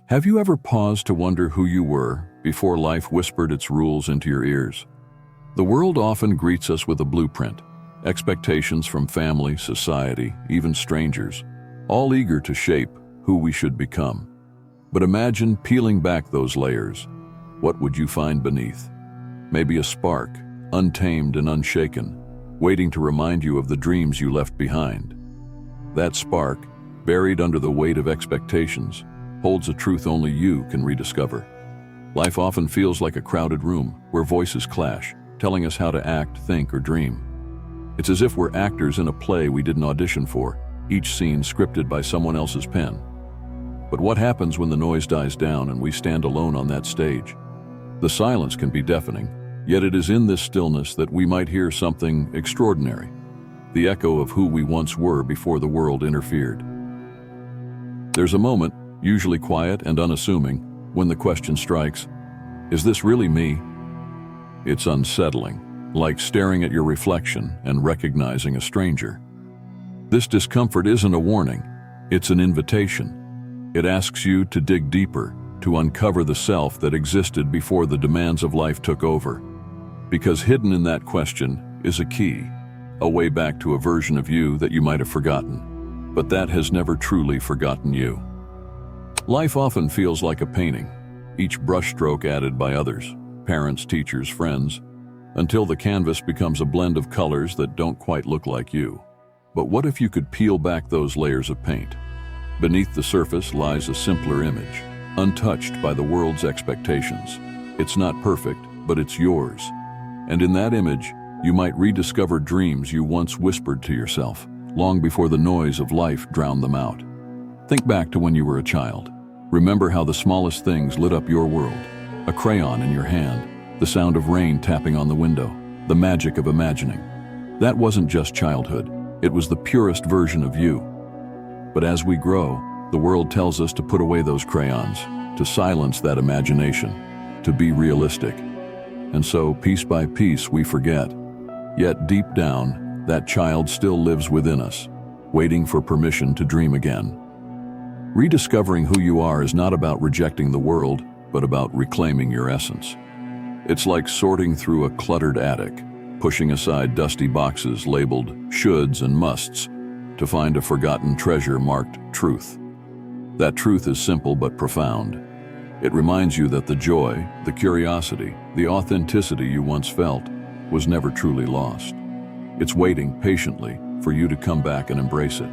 Have you ever paused to wonder who you were before life whispered its rules into your ears? The world often greets us with a blueprint, expectations from family, society, even strangers, all eager to shape who we should become. But imagine peeling back those layers. What would you find beneath? Maybe a spark, untamed and unshaken, waiting to remind you of the dreams you left behind. That spark, buried under the weight of expectations, holds a truth only you can rediscover. Life often feels like a crowded room where voices clash, telling us how to act, think, or dream. It's as if we're actors in a play we didn't audition for, each scene scripted by someone else's pen. But what happens when the noise dies down and we stand alone on that stage? The silence can be deafening, yet it is in this stillness that we might hear something extraordinary, the echo of who we once were before the world interfered. There's a moment, usually quiet and unassuming, when the question strikes, is this really me? It's unsettling, like staring at your reflection and recognizing a stranger. This discomfort isn't a warning, it's an invitation. It asks you to dig deeper, to uncover the self that existed before the demands of life took over. Because hidden in that question is a key, a way back to a version of you that you might have forgotten, but that has never truly forgotten you. Life often feels like a painting, each brushstroke added by others, parents, teachers, friends, until the canvas becomes a blend of colors that don't quite look like you. But what if you could peel back those layers of paint? Beneath the surface lies a simpler image, untouched by the world's expectations. It's not perfect, but it's yours. And in that image, you might rediscover dreams you once whispered to yourself, long before the noise of life drowned them out. Think back to when you were a child. Remember how the smallest things lit up your world. A crayon in your hand, the sound of rain tapping on the window, the magic of imagining. That wasn't just childhood, it was the purest version of you. But as we grow, the world tells us to put away those crayons, to silence that imagination, to be realistic. And so, piece by piece, we forget. Yet deep down, that child still lives within us, waiting for permission to dream again. Rediscovering who you are is not about rejecting the world, but about reclaiming your essence. It's like sorting through a cluttered attic, pushing aside dusty boxes labeled shoulds and musts to find a forgotten treasure marked truth. That truth is simple but profound. It reminds you that the joy, the curiosity, the authenticity you once felt was never truly lost. It's waiting patiently for you to come back and embrace it.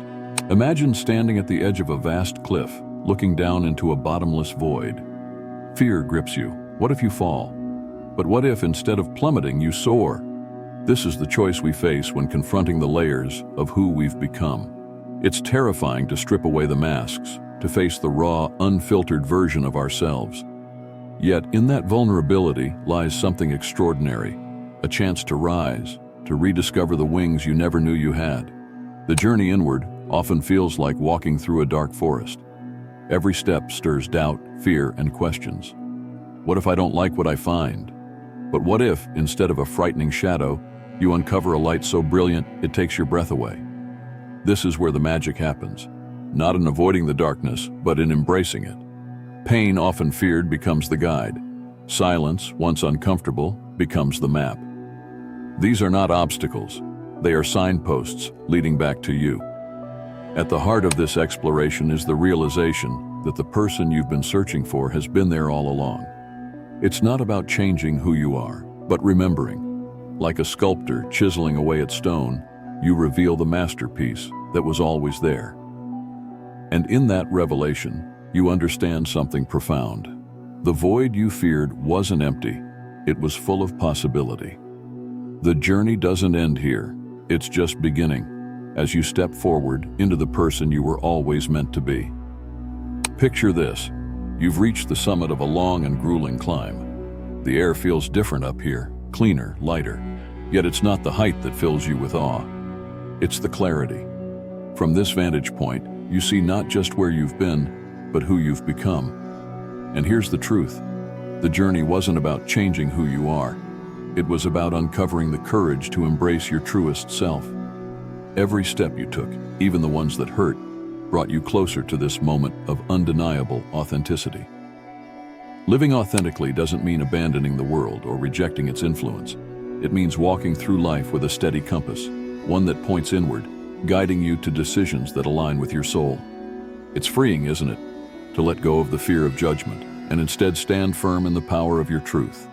Imagine standing at the edge of a vast cliff, looking down into a bottomless void. Fear grips you. What if you fall? But what if instead of plummeting, you soar? This is the choice we face when confronting the layers of who we've become. It's terrifying to strip away the masks, to face the raw, unfiltered version of ourselves. Yet in that vulnerability lies something extraordinary, a chance to rise, to rediscover the wings you never knew you had. The journey inward often feels like walking through a dark forest. Every step stirs doubt, fear, and questions. What if I don't like what I find? But what if, instead of a frightening shadow, you uncover a light so brilliant it takes your breath away? This is where the magic happens, not in avoiding the darkness, but in embracing it. Pain, often feared, becomes the guide. Silence, once uncomfortable, becomes the map. These are not obstacles. They are signposts leading back to you. At the heart of this exploration is the realization that the person you've been searching for has been there all along. It's not about changing who you are, but remembering. Like a sculptor chiseling away at stone, you reveal the masterpiece that was always there. And in that revelation, you understand something profound. The void you feared wasn't empty, it was full of possibility. The journey doesn't end here, it's just beginning, as you step forward into the person you were always meant to be. Picture this. You've reached the summit of a long and grueling climb. The air feels different up here, cleaner, lighter. Yet it's not the height that fills you with awe. It's the clarity. From this vantage point, you see not just where you've been, but who you've become. And here's the truth. The journey wasn't about changing who you are. It was about uncovering the courage to embrace your truest self. Every step you took, even the ones that hurt, brought you closer to this moment of undeniable authenticity. Living authentically doesn't mean abandoning the world or rejecting its influence. It means walking through life with a steady compass, one that points inward, guiding you to decisions that align with your soul. It's freeing, isn't it, to let go of the fear of judgment and instead stand firm in the power of your truth.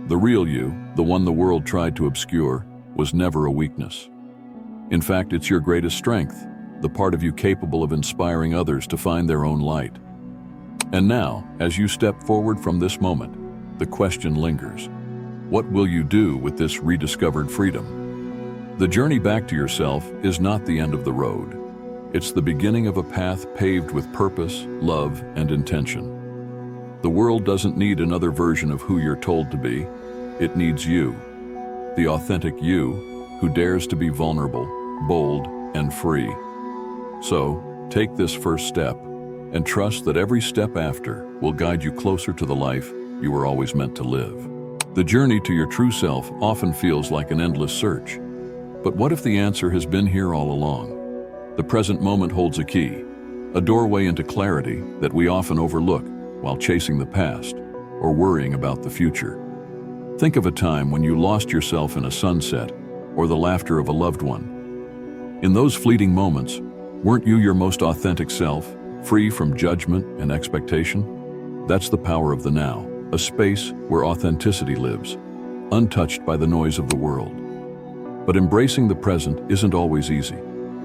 The real you, the one the world tried to obscure, was never a weakness. In fact, it's your greatest strength, the part of you capable of inspiring others to find their own light. And now, as you step forward from this moment, the question lingers. What will you do with this rediscovered freedom? The journey back to yourself is not the end of the road. It's the beginning of a path paved with purpose, love, and intention. The world doesn't need another version of who you're told to be. It needs you, the authentic you, who dares to be vulnerable, bold, and free. So, take this first step, and trust that every step after will guide you closer to the life you were always meant to live. The journey to your true self often feels like an endless search. But what if the answer has been here all along? The present moment holds a key, a doorway into clarity that we often overlook while chasing the past or worrying about the future. Think of a time when you lost yourself in a sunset or the laughter of a loved one. In those fleeting moments, weren't you your most authentic self, free from judgment and expectation? That's the power of the now, a space where authenticity lives, untouched by the noise of the world. But embracing the present isn't always easy.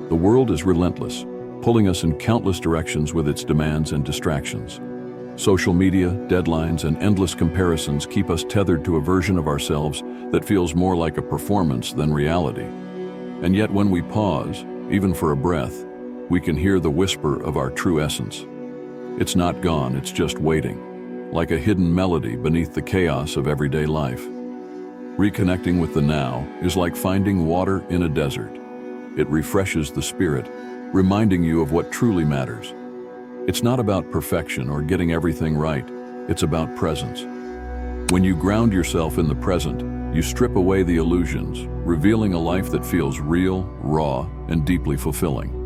The world is relentless, pulling us in countless directions with its demands and distractions. Social media, deadlines, and endless comparisons keep us tethered to a version of ourselves that feels more like a performance than reality. And yet when we pause, even for a breath, we can hear the whisper of our true essence. It's not gone, it's just waiting, like a hidden melody beneath the chaos of everyday life. Reconnecting with the now is like finding water in a desert. It refreshes the spirit, reminding you of what truly matters. It's not about perfection or getting everything right, it's about presence. When you ground yourself in the present, you strip away the illusions, revealing a life that feels real, raw, and deeply fulfilling.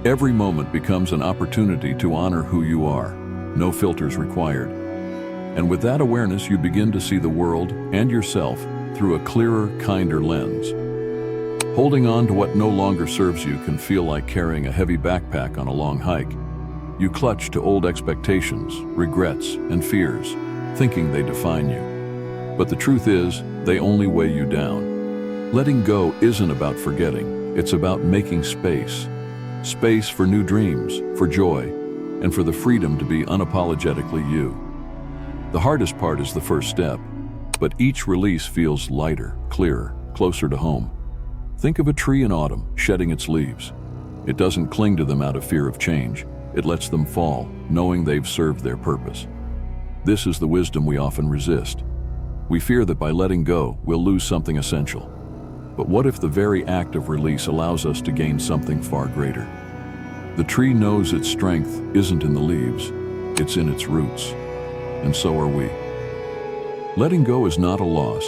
Every moment becomes an opportunity to honor who you are, no filters required. And with that awareness, you begin to see the world and yourself through a clearer, kinder lens. Holding on to what no longer serves you can feel like carrying a heavy backpack on a long hike. You clutch to old expectations, regrets, and fears, thinking they define you. But the truth is, they only weigh you down. Letting go isn't about forgetting, it's about making space. Space for new dreams, for joy, and for the freedom to be unapologetically you. The hardest part is the first step, but each release feels lighter, clearer, closer to home. Think of a tree in autumn, shedding its leaves. It doesn't cling to them out of fear of change. It lets them fall, knowing they've served their purpose. This is the wisdom we often resist. We fear that by letting go, we'll lose something essential. But what if the very act of release allows us to gain something far greater? The tree knows its strength isn't in the leaves, it's in its roots. And so are we. Letting go is not a loss,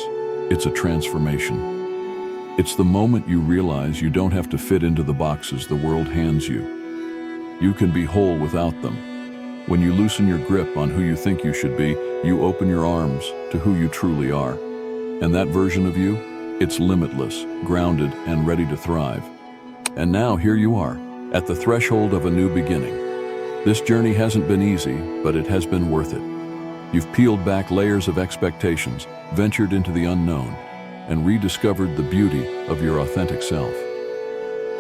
it's a transformation. It's the moment you realize you don't have to fit into the boxes the world hands you. You can be whole without them. When you loosen your grip on who you think you should be, you open your arms to who you truly are. And that version of you? It's limitless, grounded, and ready to thrive. And now here you are, at the threshold of a new beginning. This journey hasn't been easy, but it has been worth it. You've peeled back layers of expectations, ventured into the unknown, and rediscovered the beauty of your authentic self.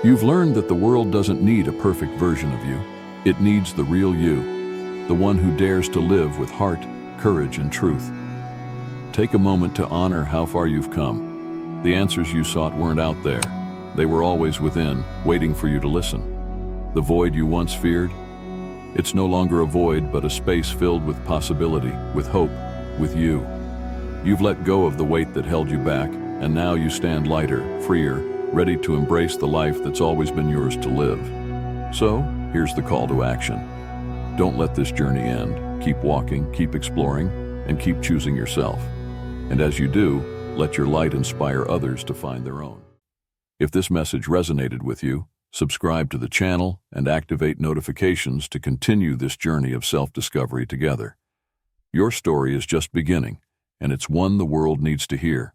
You've learned that the world doesn't need a perfect version of you. It needs the real you, the one who dares to live with heart, courage, and truth. Take a moment to honor how far you've come. The answers you sought weren't out there. They were always within, waiting for you to listen. The void you once feared? It's no longer a void, but a space filled with possibility, with hope, with you. You've let go of the weight that held you back, and now you stand lighter, freer, ready to embrace the life that's always been yours to live. So, here's the call to action. Don't let this journey end. Keep walking, keep exploring, and keep choosing yourself. And as you do, let your light inspire others to find their own. If this message resonated with you, subscribe to the channel, and activate notifications to continue this journey of self-discovery together. Your story is just beginning, and it's one the world needs to hear.